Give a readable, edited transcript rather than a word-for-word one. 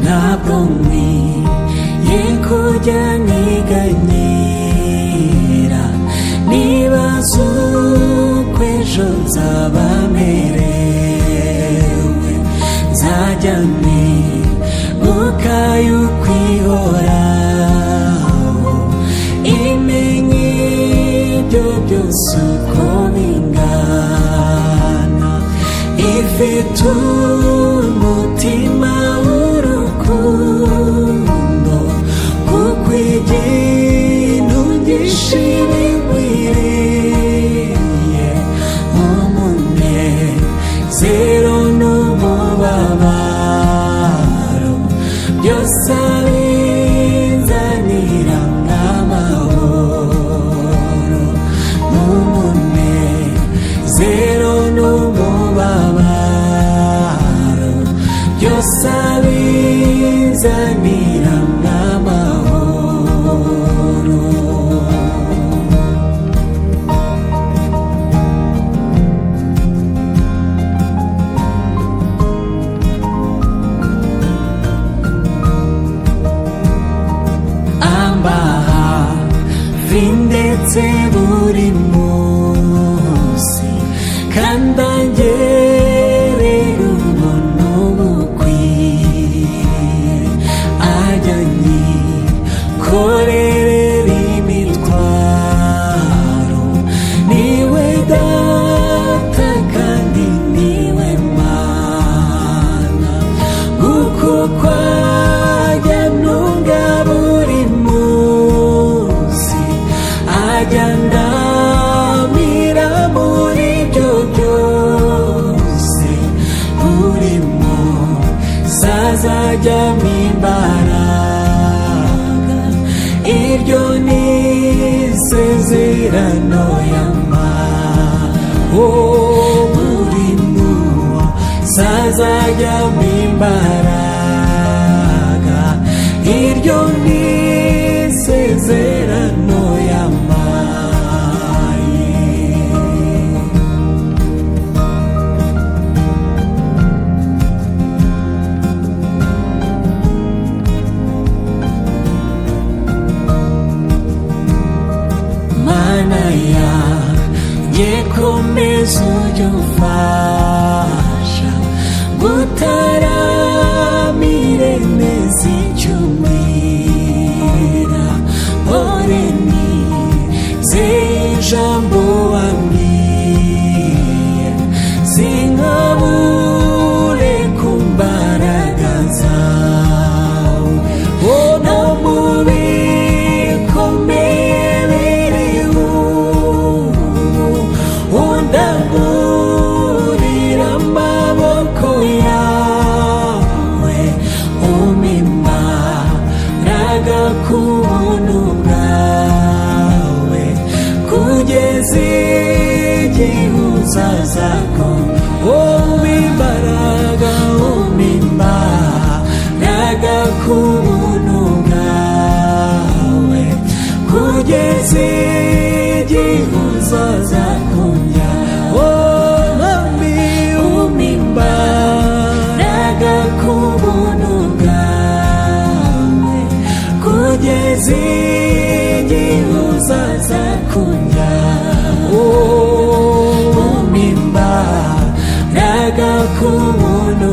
ntabwo nkwiye kujya niganyira nibaza uko ejo nzaba merewe, nzajya nibuka yuko ihoraho imenya ibyo byose uko bingana, ifite umutima w'urukundo, kuko ikintu gishimigwiriye umunezero n'umubabaro byose abinzanira nk'amahoro, n'umunezero n'umubabaro byose abinzanira nk'amahoro. Ndetse buri munsi kandi angerera ubuntu bukwiye, ajya anyikorerera imitwaro, niwe data kandi niwe mana, kuko kwajya ntunga buri munsi, ajya ndamira muri byo byose, buri munsi azajyamo imbaraga, iryo ni isezerano yampaye, buri munsi azajyamo imbaraga, iryo ni isezerano yampaye. Mana yanjye komeza ujye umfasha gutaramira neza icyo umbwira, mpore nizeye ijambo wambwiye, sinkabure ku mbaraga zawe, no mu bikomeye biriho undamburira amaboko yawe, umpa imbaraga ku buntu bwawe, kugeza igihe uzaza kongera, umpa imbaraga, umpa imbaraga ku buntu bwawe, kugeza igihe uzaza kongera, umpa imbaraga ku buntu bwawe, kugeza igihe uzaza kongera, umpa imbaraga ku buntu